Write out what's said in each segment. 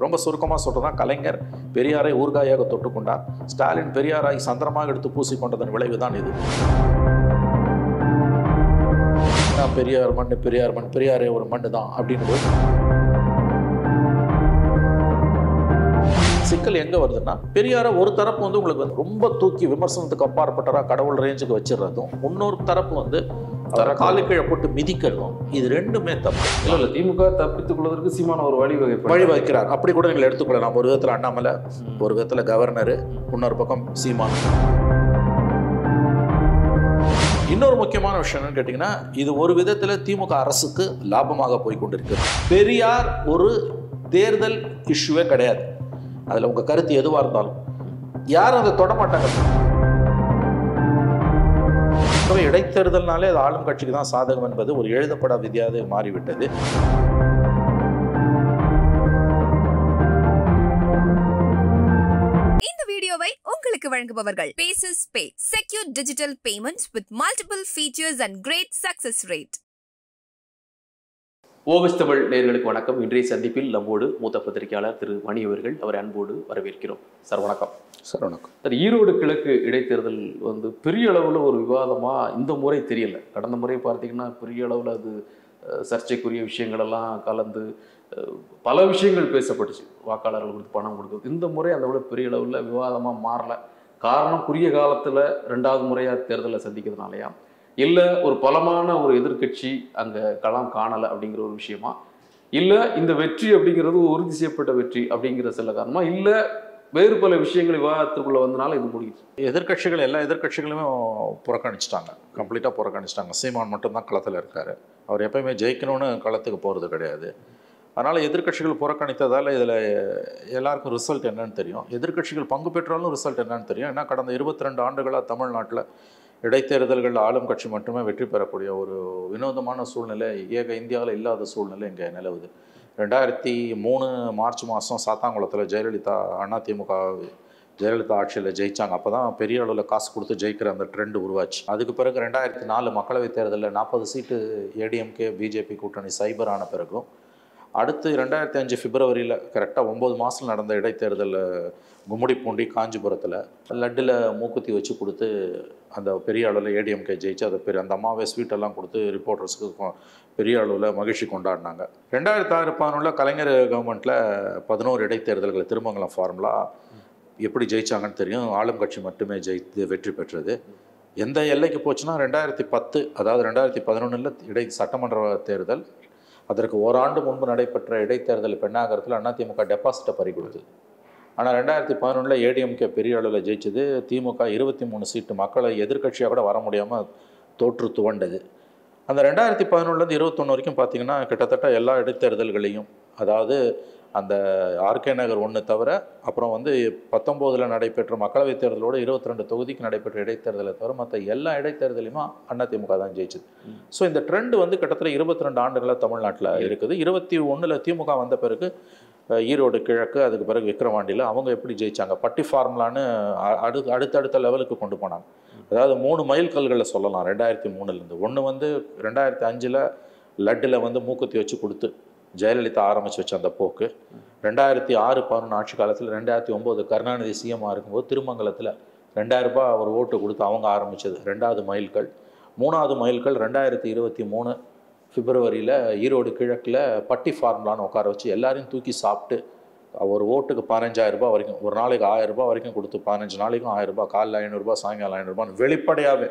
ரொம்ப சுருக்கமாக சொல்கிறதா கலைஞர் பெரியாரை ஊர்காயாக தொட்டுக்கொண்டார், ஸ்டாலின் பெரியாரை சந்திரமாக எடுத்து பூசிக்கொண்டதன் விளைவு தான் இது. பெரியார் மண் பெரியாரே ஒரு மண்ணு தான் அப்படின்னு சிக்கல் எங்கே வருதுன்னா, பெரியாரை ஒரு தரப்பு வந்து உங்களுக்கு ரொம்ப தூக்கி விமர்சனத்துக்கு அப்பாற்பட்டரா கடவுள் ரேஞ்சுக்கு வச்சிடறதும், இன்னொரு தரப்பு வந்து காலு கீழே போட்டு மிதிக்கிறதும், இது ரெண்டுமே தப்பு. இல்லை திமுக தப்பித்துக் கொள்வதற்கு சீமான ஒரு வழிவகுக்கிறார். அப்படி கூட நீங்கள் எடுத்துக்கொள்ளலாம். ஒரு விதத்தில் அண்ணாமலை, ஒரு விதத்தில் கவர்னரு, இன்னொரு பக்கம் சீமான். இன்னொரு முக்கியமான விஷயம் என்னன்னு கேட்டிங்கன்னா, இது ஒரு விதத்தில் திமுக அரசுக்கு லாபமாக போய் கொண்டிருக்கு. பெரியார் ஒரு தேர்தல் இஷ்யூவே கிடையாது. அதில் உங்கள் கருத்து எதுவாக இருந்தாலும் யாரும் அதை தொடமாட்டாங்க. இடைத்தேர்தல்னாலே அது ஆளும் கட்சிக்கு தான் சாதகம் என்பது ஒரு எழுதப்பட விதியாக மாறிவிட்டது. இந்த வீடியோவை உங்களுக்கு வழங்குபவர்கள் Paysys Pay, secure digital payments with multiple features and great success rate. ஓகஸ் Tamil நேயர்களுக்கு வணக்கம். இன்றைய சந்திப்பில் நம்மோடு மூத்த பத்திரிகையாளர் திரு மணி அவர்கள், அவரை அன்போடு வரவேற்கிறோம். சார் வணக்கம். சார் வணக்கம். சார், ஈரோடு கிழக்கு இடைத்தேர்தல் வந்து பெரிய அளவில் ஒரு விவாதமாக இந்த முறை தெரியல. கடந்த முறை பார்த்தீங்கன்னா பெரிய அளவில் அது சர்ச்சைக்குரிய விஷயங்களெல்லாம் கலந்து பல விஷயங்கள் பேசப்பட்டுச்சு. வாக்காளர்கள் கொடுத்து பணம் கொடுக்குறது. இந்த முறை அந்த விட பெரிய அளவில் விவாதமாக மாறல. காரணம், குறுகிய காலத்தில் 2வது முறையாக தேர்தலை சந்திக்கிறதுனாலயா, இல்லை ஒரு பலமான ஒரு எதிர்கட்சி அங்கே களம் காணலை அப்படிங்கிற ஒரு விஷயமா, இல்லை இந்த வெற்றி அப்படிங்கிறது உறுதி செய்யப்பட்ட வெற்றி அப்படிங்கிற சில காரணமா, இல்லை வேறு பல விஷயங்கள் விவாதத்துக்குள்ளே வந்தனால இது முடியுது. எதிர்கட்சிகள் எல்லா எதிர்கட்சிகளுமே புறக்கணிச்சிட்டாங்க, கம்ப்ளீட்டாக புறக்கணிச்சிட்டாங்க. சீமான் மட்டும்தான் களத்தில் இருக்கார். அவர் எப்பயுமே ஜெயிக்கணும்னு களத்துக்கு போகிறது கிடையாது. அதனால் எதிர்கட்சிகள் புறக்கணித்ததால் இதில் எல்லாருக்கும் ரிசல்ட் என்னன்னு தெரியும். எதிர்கட்சிகள் பங்கு பெற்றாலும் ரிசல்ட் என்னன்னு தெரியும். ஏன்னா கடந்த 22 ஆண்டுகளாக தமிழ்நாட்டில் இடைத்தேர்தல்கள் ஆளும் கட்சி மட்டுமே வெற்றி பெறக்கூடிய ஒரு வினோதமான சூழ்நிலை, ஏக இந்தியாவில் இல்லாத சூழ்நிலை இங்கே நிலவுது. 2003 மார்ச் மாதம் சாத்தாங்குளத்தில் ஜெயலலிதா ஆட்சியில் ஜெயித்தாங்க. அப்போ தான் பெரிய அளவில் காசு கொடுத்து ஜெயிக்கிற அந்த ட்ரெண்ட் உருவாச்சு. அதுக்கு பிறகு 2004 மக்களவைத் தேர்தலில் 40 சீட்டு ஏடிஎம்கே பிஜேபி கூட்டணி சைபர் ஆன பிறகும், அடுத்து 2005 பிப்ரவரியில் கரெக்டாக 9 மாதம் நடந்த இடைத்தேர்தலில் கும்முடிப்பூண்டி காஞ்சிபுரத்தில் லட்டில் மூக்குத்தி வச்சு கொடுத்து அந்த பெரிய அளவில் ஏடிஎம்கே ஜெயிச்சு அதை அந்த அம்மாவே ஸ்வீட்டெல்லாம் கொடுத்து ரிப்போர்ட்டர்ஸுக்கு பெரிய அளவில் மகிழ்ச்சி கொண்டாடினாங்க. 2006-11 கலைஞர் கவர்மெண்ட்டில் 11 இடைத்தேர்தல்கள் திருமங்கலம் ஃபார்முலா எப்படி ஜெயிச்சாங்கன்னு தெரியும். ஆளும் கட்சி மட்டுமே ஜெயித்து வெற்றி பெற்றது. எந்த எல்லைக்கு போச்சுன்னா 2010, அதாவது 2011 சட்டமன்ற தேர்தல், அதற்கு ஓராண்டு முன்பு நடைபெற்ற இடைத்தேர்தல் பெண்ணாகரத்தில் அதிமுக டெபாசிட்டை பறி கொடுத்தது. ஆனால் 2011 ஏடிஎம்கே பெரிய அளவில் ஜெயிச்சது. திமுக 23 சீட்டு, மக்களை எதிர்கட்சியாக கூட வர முடியாமல் தோற்று துவண்டது. அந்த 2011 21 வரைக்கும் பார்த்திங்கன்னா கிட்டத்தட்ட எல்லா இடைத்தேர்தல்களையும், அதாவது அந்த ஆர்கே நகர் 1 தவிர, அப்புறம் 19 நடைபெற்ற மக்களவைத் தேர்தலோடு 22 தொகுதிக்கு நடைபெற்ற இடைத்தேர்தலை தவிர மற்ற எல்லா இடைத்தேர்தலையுமே அதிமுக தான் ஜெயிச்சது. ஸோ இந்த ட்ரெண்ட் கிட்டத்தட்ட 22 ஆண்டுகளாக தமிழ்நாட்டில் இருக்குது. 21 திமுக வந்த பிறகு ஈரோடு கிழக்கு, அதுக்கு பிறகு விக்கிரவாண்டியில் அவங்க எப்படி ஜெயிச்சாங்க, பட்டி ஃபார்முலான்னு அடுத்தடுத்த லெவலுக்கு கொண்டு போனாங்க. அதாவது 3 மைல்கல்களை சொல்லலாம் 2003 ஒன்று 2005 லட்டில் மூக்குத்தி வச்சு கொடுத்து ஜெயலலிதா ஆரம்பித்து வச்ச அந்த போக்கு. 2006-11 ஆட்சி காலத்தில் 2009 கருணாநிதி சிஎம்மாக இருக்கும்போது திருமங்கலத்தில் 2000 ரூபாய் ஒரு ஓட்டு கொடுத்து அவங்க ஆரம்பித்தது 2வது மைல்கல். 3வது மைல்கல் 2023 பிப்ரவரியில் ஈரோடு கிழக்கில் பட்டி ஃபார்முலான்னு உட்கார வச்சு எல்லாரையும் தூக்கி சாப்பிட்டு ஒரு ஓட்டுக்கு 15,000 ரூபாய் வரைக்கும், ஒரு நாளைக்கு 1000 ரூபாய் வரைக்கும் கொடுத்து 15 நாளைக்கும் 1000 ரூபாய், காலைல 500 ரூபாய், சாயங்காலம் 500 ரூபான்னு வெளிப்படையாகவே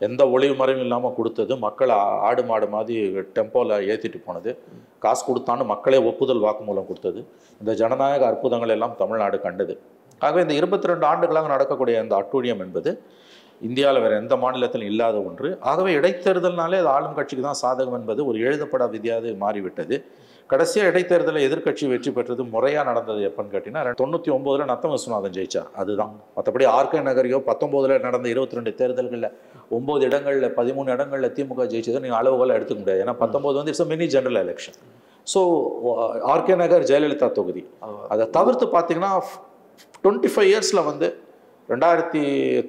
எந்த ஒளிவு மறைவும் இல்லாமல் கொடுத்தது. மக்கள் ஆடு மாடு மாதிரி டெம்போவில் ஏற்றிட்டு போனது. காசு கொடுத்தான்னு மக்களே ஒப்புதல் வாக்குமூலம் கொடுத்தது. இந்த ஜனநாயக அற்புதங்கள் எல்லாம் தமிழ்நாடு கண்டது. ஆகவே இந்த 22 ஆண்டுகளாக நடக்கக்கூடிய இந்த அட்டூழியம் என்பது இந்தியாவில் வேறு எந்த மாநிலத்திலும் இல்லாத ஒன்று. ஆகவே இடைத்தேர்தல்னாலே அது ஆளும் கட்சிக்கு தான் சாதகம் என்பது ஒரு எழுதப்பட விதியாக மாறிவிட்டது. கடைசியாக இடைத்தேர்தலில் எதிர்கட்சி வெற்றி பெற்றது முறையாக நடந்தது எப்போன்னு கேட்டிங்கன்னா 99 நத்தம் விஸ்வநாதன் ஜெயிச்சார், அதுதான். மற்றபடி ஆர்கே நகரையோ 19 நடந்த 22 தேர்தல்களில் 9 இடங்களில் 13 இடங்களில் திமுக ஜெயிச்சதை நீங்கள் அளவுகளை எடுத்துக்க முடியாது. ஏன்னா 19 it's mini general election. So RK Nagar Jayalalithaa தொகுதி. அதை தவிர்த்து பார்த்தீங்கன்னா 25 இயர்ஸில் 2099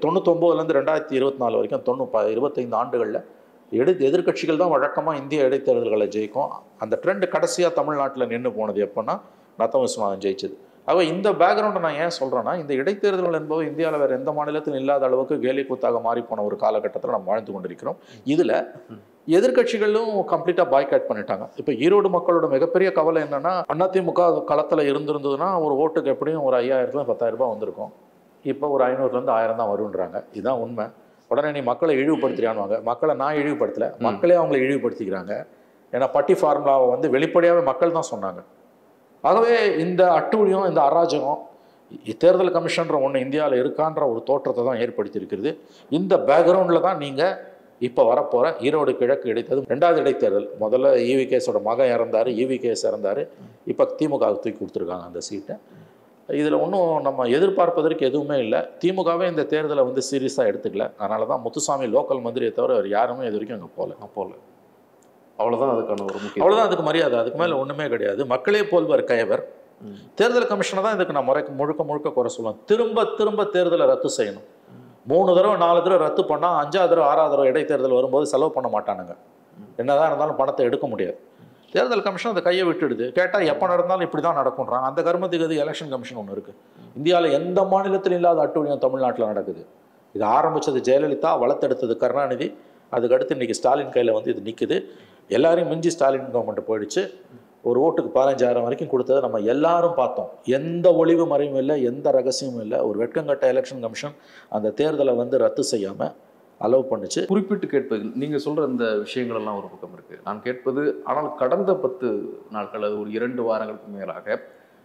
2024 வரைக்கும் 25 ஆண்டுகளில் எதிர்கட்சிகள் தான் வழக்கமாக இந்திய இடைத்தேர்தல்களை ஜெயிக்கும். அந்த ட்ரெண்ட் கடைசியாக தமிழ்நாட்டில் நின்று போனது எப்போன்னா நத்தம் விஸ்வநாதன் ஜெயிச்சது. ஆக இந்த பேக்ரவுண்டை நான் ஏன் சொல்கிறேன்னா, இந்த இடைத்தேர்தல்கள் என்பது இந்தியாவில் வேறு எந்த மாநிலத்திலும் இல்லாத அளவுக்கு கேலி கூத்தாக மாறி போன ஒரு காலகட்டத்தில் நம்ம வாழ்ந்து கொண்டிருக்கிறோம். இதில் எதிர்கட்சிகளும் கம்ப்ளீட்டாக பாய்காட் பண்ணிட்டாங்க. இப்போ ஈரோடு மக்களோட மிகப்பெரிய கவலை என்னென்னா, அதிமுக களத்தில் இருந்திருந்ததுன்னா ஒரு ஓட்டுக்கு எப்படியும் ஒரு 5000 10,000 ரூபாய் வந்திருக்கும். இப்போ ஒரு 500 1000 தான் வருன்றாங்க. இதுதான் உண்மை. உடனே நீ மக்களை இழிவுபடுத்துறியான்வாங்க. மக்களை நான் இழிவுபடுத்தலை, மக்களே அவங்களை இழிவுபடுத்திக்கிறாங்க. ஏன்னா பட்டி ஃபார்முலாவை வந்து வெளிப்படையாகவே மக்கள் தான் சொன்னாங்க. ஆகவே இந்த அட்டூழியம், இந்த அராஜகம், தேர்தல் கமிஷன்ற ஒன்று இந்தியாவில் இருக்கான்ற ஒரு தோற்றத்தை தான் ஏற்படுத்தியிருக்கிறது. இந்த பேக்ரவுண்டில் தான் நீங்கள் இப்போ வரப்போகிற ஈரோடு கிழக்கு இடைத்தேர்தல், 2வது இடைத்தேர்தல். முதல்ல EVKஸோட மகன் இறந்தார், EVKS இறந்தார். இப்போ திமுக தூக்கி கொடுத்துருக்காங்க அந்த சீட்டை. இதில் ஒன்றும் நம்ம எதிர்பார்ப்பதற்கு எதுவுமே இல்லை. திமுகவே இந்த தேர்தலை வந்து சீரியஸாக எடுத்துக்கல. அதனால தான் முத்துசாமி லோக்கல் மந்திரியை தவிர அவர் யாருமே இது வரைக்கும் அங்கே போகல. அவ்வளோதான் அதுக்கான ஒரு முக்கியம். அவ்வளோதான் அதுக்கு மரியாதை. அதுக்கு மேலே ஒன்றுமே கிடையாது. மக்களே போல்வர் கயவர். தேர்தல் கமிஷனை தான் இதுக்கு நான் முழுக்க குறை சொல்லுவேன். திரும்ப தேர்தலை ரத்து செய்யணும். 3 தடவை 4 தடவை ரத்து பண்ணால் 5வது தடவை 6வது தடவை இடைத்தேர்தல் வரும்போது செலவு பண்ண மாட்டானுங்க. என்னதான் இருந்தாலும் பணத்தை எடுக்க முடியாது. தேர்தல் கமிஷன் அதை கையை விட்டுடுது. கேட்டால் எப்போ நடந்தாலும் இப்படி தான் நடக்கும்ன்றாங்க. அந்த கர்மத்துக்கு எலெக்ஷன் கமிஷன் ஒன்று இருக்குது. இந்தியாவில் எந்த மாநிலத்திலும் இல்லாத அட்டூழியம் தமிழ்நாட்டில் நடக்குது. இது ஆரம்பித்தது ஜெயலலிதா, வளர்த்தெடுத்தது கருணாநிதி. அதுக்கடுத்து இன்றைக்கி ஸ்டாலின் கையில் வந்து இது நிற்குது. எல்லாரையும் மிஞ்சி ஸ்டாலின் கவர்மெண்ட் போயிடுச்சு. ஒரு ஓட்டுக்கு 15,000 வரைக்கும் கொடுத்ததை நம்ம எல்லாரும் பார்த்தோம். எந்த ஒளிவு மறைவும் இல்லை, எந்த ரகசியமும் இல்லை. ஒரு வெட்கங்கட்ட எலெக்ஷன் கமிஷன் அந்த தேர்தலை வந்து ரத்து செய்யாமல் அலோவ் பண்ணிச்சு. குறிப்பிட்டு கேட்பது, நீங்கள் சொல்கிற இந்த விஷயங்கள் எல்லாம் ஒரு பக்கம் இருக்குது. நான் கேட்பது, ஆனால் கடந்த 10 நாட்கள், அது ஒரு 2 வாரங்களுக்கு மேலாக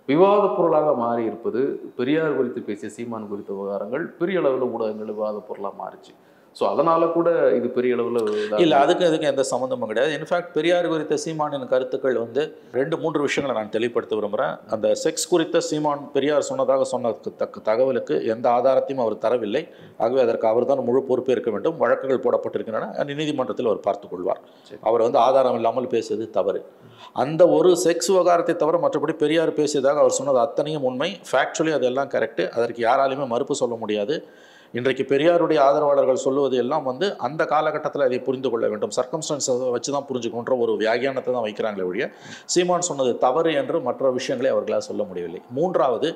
விவாத பொருளாக மாறி இருப்பது, பெரியார் குறித்து பேசிய சீமான் குறித்த விவகாரங்கள் பெரிய அளவில் ஊடகங்கள் விவாத பொருளாக மாறிச்சு. ஸோ அதனால் கூட இது பெரிய அளவில் இல்லை, அதுக்கு எந்த சம்மந்தமும் கிடையாது. இன்ஃபேக்ட் பெரியார் குறித்த சீமானின் கருத்துக்கள் வந்து 2-3 விஷயங்களை நான் தெளிவுபடுத்த விரும்புகிறேன். அந்த செக்ஸ் குறித்த சீமான் பெரியார் சொன்னதாக சொன்ன தகவலுக்கு எந்த ஆதாரத்தையும் அவர் தரவில்லை. ஆகவே அதற்கு அவர் தான் முழு பொறுப்பே இருக்க வேண்டும். வழக்குகள் போடப்பட்டிருக்கின்றன. நீதிமன்றத்தில் அவர் பார்த்துக் கொள்வார். அவர் வந்து ஆதாரம் இல்லாமல் பேசுவது தவறு. அந்த ஒரு செக்ஸ் விவகாரத்தை தவிர மற்றபடி பெரியார் பேசியதாக அவர் சொன்னது அத்தனையும் உண்மை. ஃபேக்சுவலி அதெல்லாம் கரெக்டு. அதற்கு யாராலையுமே மறுப்பு சொல்ல முடியாது. இன்றைக்கு பெரியாருடைய ஆதரவாளர்கள் சொல்லுவது எல்லாம் வந்து அந்த காலகட்டத்தில் அதை புரிந்து கொள்ள வேண்டும், சர்க்கம்ஸ்டன்ஸை வச்சு தான் புரிஞ்சுக்கணுன்ற ஒரு வியாகியானத்தை தான் வைக்கிறாங்களே ஒழிய சீமான் சொன்னது தவறு என்று மற்ற விஷயங்களை அவர்களால் சொல்ல முடியவில்லை. 3வது,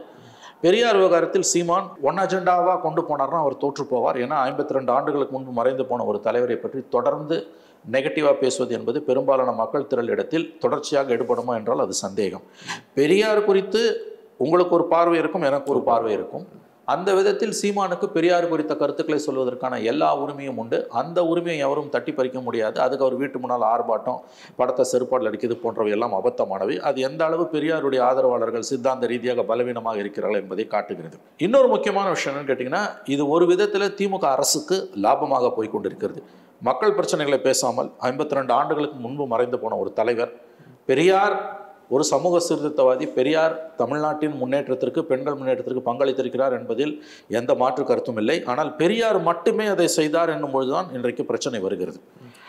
பெரியார் விவகாரத்தில் சீமான் ஒன் அஜெண்டாவாக கொண்டு போனார்னா அவர் தோற்று போவார். ஏன்னா 52 ஆண்டுகளுக்கு முன்பு மறைந்து போன ஒரு தலைவரை பற்றி தொடர்ந்து நெகட்டிவாக பேசுவது என்பது பெரும்பாலான மக்கள் திரள் இடத்தில் தொடர்ச்சியாக எடுபடுமா என்றால் அது சந்தேகம். பெரியார் குறித்து உங்களுக்கு ஒரு பார்வை இருக்கும், எனக்கு ஒரு பார்வை இருக்கும். அந்த விதத்தில் சீமானுக்கு பெரியார் குறித்த கருத்துக்களை சொல்வதற்கான எல்லா உரிமையும் உண்டு. அந்த உரிமையை எவரும் தட்டி பறிக்க முடியாது. அதுக்கு அவர் வீட்டு முன்னால் ஆர்ப்பாட்டம், படத்தை செருப்பாடில் அடிக்கிறது போன்றவை எல்லாம் அபத்தமானவை. அது எந்த அளவு பெரியாருடைய ஆதரவாளர்கள் சித்தாந்த ரீதியாக பலவீனமாக இருக்கிறார்கள் என்பதை காட்டுகிறது. இன்னொரு முக்கியமான விஷயம் என்னன்னு கேட்டிங்கன்னா, இது ஒரு விதத்தில் திமுக அரசுக்கு லாபமாக போய்கொண்டிருக்கிறது. மக்கள் பிரச்சனைகளை பேசாமல் 52 ஆண்டுகளுக்கு முன்பு மறைந்து போன ஒரு தலைவர், பெரியார் ஒரு சமூக சீர்திருத்தவாதி, பெரியார் தமிழ்நாட்டின் முன்னேற்றத்திற்கு, பெண்கள் முன்னேற்றத்திற்கு பங்களித்திருக்கிறார் என்பதில் எந்த மாற்று கருத்தும் இல்லை. ஆனால் பெரியார் மட்டுமே அதை செய்தார் என்னும் பொழுதுதான் இன்றைக்கு பிரச்சனை வருகிறது.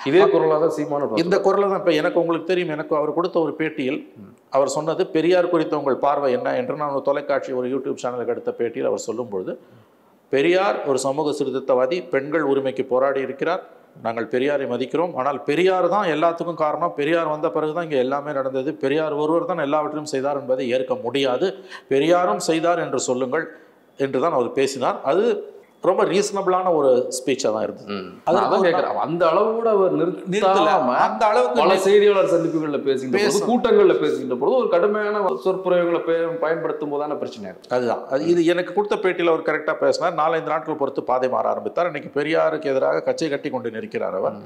இதே குரலாக தான் சீமான இந்த குரலை தான் இப்போ எனக்கு உங்களுக்கு தெரியும், எனக்கு அவர் கொடுத்த ஒரு பேட்டியில் அவர் சொன்னது, பெரியார் குறித்த உங்கள் பார்வை என்ன என்று நான் ஒரு தொலைக்காட்சி, ஒரு யூடியூப் சேனலுக்கு எடுத்த பேட்டியில் அவர் சொல்லும்பொழுது, பெரியார் ஒரு சமூக சீர்திருத்தவாதி, பெண்கள் உரிமைக்கு போராடி இருக்கிறார், நாங்கள் பெரியாரை மதிக்கிறோம். ஆனால் பெரியார் தான் எல்லாத்துக்கும் காரணம், பெரியார் வந்த பிறகு தான் இங்கே எல்லாமே நடந்தது, பெரியார் ஒருவர் தான் எல்லாவற்றையும் செய்தார் என்பதை ஏற்க முடியாது, பெரியாரும் செய்தார் என்று சொல்லுங்கள் என்று தான் அவர் பேசினார். அது ரொம்ப ரீசனபிளான ஒரு ஸ்பீச்சாக தான் இருந்தது. அதான் கேட்குறேன், அந்த அளவு கூட அவர் நிறுத்தலாம அந்த அளவுக்கு பல செய்தியாளர் சந்திப்புகளில் பேசுகின்ற கூட்டங்களில் பேசுகின்ற பொழுது ஒரு கடுமையான சொற்பிரயோகங்களை பயன்படுத்தும் போதான பிரச்சனை. அதுதான் இது எனக்கு கொடுத்த பேட்டியில் அவர் கரெக்டாக பேசினார். 4-5 நாட்கள் பொறுத்து பாதை மாற ஆரம்பித்தார். இன்னைக்கு பெரியாருக்கு எதிராக கச்சை கட்டி கொண்டு நிற்கிறார் அவர்.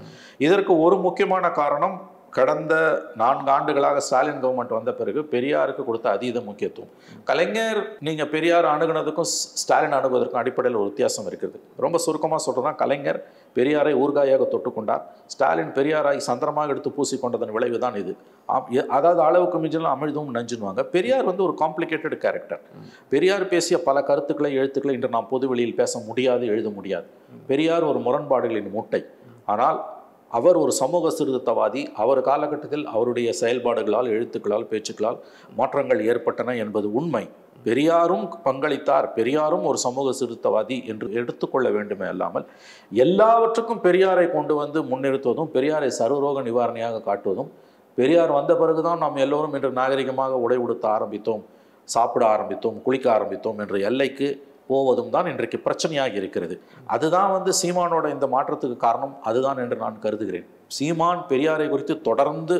இதற்கு ஒரு முக்கியமான காரணம், கடந்த 4 ஆண்டுகளாக ஸ்டாலின் கவர்மெண்ட் வந்த பிறகு பெரியாருக்கு கொடுத்த அதீத முக்கியத்துவம். கலைஞர் நீங்கள் பெரியார் அணுகுனதுக்கும் ஸ்டாலின் அணுகுவதற்கும் அடிப்படையில் ஒரு வித்தியாசம் இருக்குது. ரொம்ப சுருக்கமாக சொல்கிறதா, கலைஞர் பெரியாரை ஊர்காயாக தொட்டுக்கொண்டார், ஸ்டாலின் பெரியாராய் சந்திரமாக எடுத்து பூசிக்கொண்டதன் விளைவு தான் இது. அதாவது அளவுக்கு மிஞ்சலாம் அமிழ்தும் நஞ்சுன்னுவாங்க. பெரியார் வந்து ஒரு காம்ப்ளிகேட்டட் கேரக்டர். பெரியார் பேசிய பல கருத்துக்களை, எழுத்துக்களை இன்று நாம் பொது வெளியில் பேச முடியாது, எழுத முடியாது. பெரியார் ஒரு முரண்பாடுகளின் மூட்டை. ஆனால் அவர் ஒரு சமூக சீர்திருத்தவாதி. அவர் காலகட்டத்தில் அவருடைய செயல்பாடுகளால், எழுத்துக்களால், பேச்சுக்களால் மாற்றங்கள் ஏற்பட்டன என்பது உண்மை. பெரியாரும் பங்களித்தார், பெரியாரும் ஒரு சமூக சீர்திருத்தவாதி என்று எடுத்துக்கொள்ள வேண்டுமே அல்லாமல் எல்லாவற்றுக்கும் பெரியாரை கொண்டு வந்து முன்னிறுத்துவதும், பெரியாரை சர்வரோக நிவாரணியாக காட்டுவதும் பெரியார் வந்த பிறகுதான் நாம் எல்லோரும் இன்று நாகரிகமாக உடை உடுத்த ஆரம்பித்தோம், சாப்பிட ஆரம்பித்தோம், குளிக்க ஆரம்பித்தோம் என்ற எல்லைக்கு போவதும் தான் இன்றைக்கு பிரச்சனையாக இருக்கிறது. அதுதான் வந்து சீமானோட இந்த மாற்றத்துக்கு காரணம் அதுதான் என்று நான் கருதுகிறேன். சீமான் பெரியாரை குறித்து தொடர்ந்து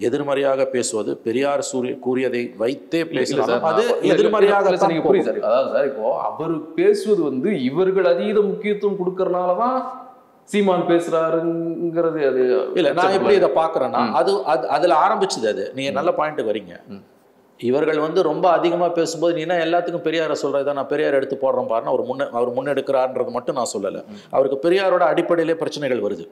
எதிர்மறையாக பேசுவது, பெரியார் கூறியதை வைத்தே பேசுவது, அது எதிர்மறையாக. புரியுது சார். அதாவது சார், இப்போ அவர் பேசுவது வந்து இவர்கள் அதீத முக்கியத்துவம் கொடுக்கறதுனாலதான் சீமான் பேசுறாருங்கிறது. அது இல்ல, நான் எப்படி இதை பாக்குறேன்னா, அதுல ஆரம்பிச்சது. அது நீங்க நல்ல பாயிண்ட் வரீங்க. இவர்கள் வந்து ரொம்ப அதிகமாக பேசும்போது நீ என்ன எல்லாத்துக்கும் பெரியாரை சொல்கிறதா, நான் பெரியார் எடுத்து போடுறேன் பாருன்னு அவர் முன்னெடுக்கிறார்ன்றது மட்டும் நான் சொல்லலை. அவருக்கு பெரியாரோட அடிப்படையிலே பிரச்சனைகள் வருது.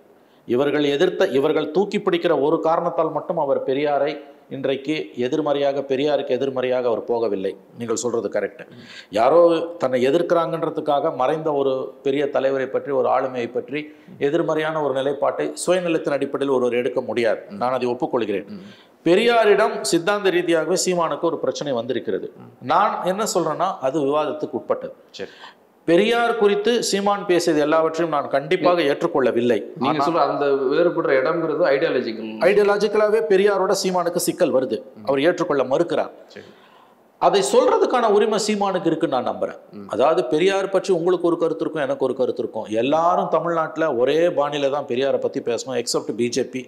இவர்கள் தூக்கி பிடிக்கிற ஒரு காரணத்தால் மட்டும் அவர் பெரியாரை இன்றைக்கு பெரியாருக்கு எதிர்மறையாக அவர் போகவில்லை. நீங்கள் சொல்றது கரெக்ட். யாரோ தன்னை எதிர்க்கிறாங்கன்றதுக்காக மறைந்த ஒரு பெரிய தலைவரை பற்றி, ஒரு ஆளுமையை பற்றி எதிர்மறையான ஒரு நிலைப்பாட்டை சுயநலத்தின் அடிப்படையில் ஒருவர் எடுக்க முடியாது. நான் அதை ஒப்புக்கொள்கிறேன். பெரியாரிடம் சித்தாந்த ரீதியாகவே சீமானுக்கு ஒரு பிரச்சனை வந்திருக்கிறது. நான் என்ன சொல்றேன்னா, அது விவாதத்துக்கு உட்பட்டது. சரி, பெரியார் குறித்து சீமான் பேசியது எல்லாவற்றையும் நான் கண்டிப்பாக ஏற்றுக்கொள்ளவில்லை. நீங்க சொல்ற அந்த வேறுபடுற இடம்ங்கிறது ஐடியாலஜிக்கலாவே பெரியாரோட சீமானுக்கு சிக்கல் வருது. அவர் ஏற்றுக்கொள்ள மறுக்கிறார். அதை சொல்றதுக்கான உரிமை சீமானுக்கு இருக்குன்னு நான் நம்புறேன். அதாவது பெரியார் பற்றி உங்களுக்கு ஒரு கருத்து இருக்கும், எனக்கு ஒரு கருத்து இருக்கும். எல்லாரும் தமிழ்நாட்டில் ஒரே பாணியில தான் பெரியாரை பத்தி பேசணும், எக்ஸப்ட் பிஜேபி.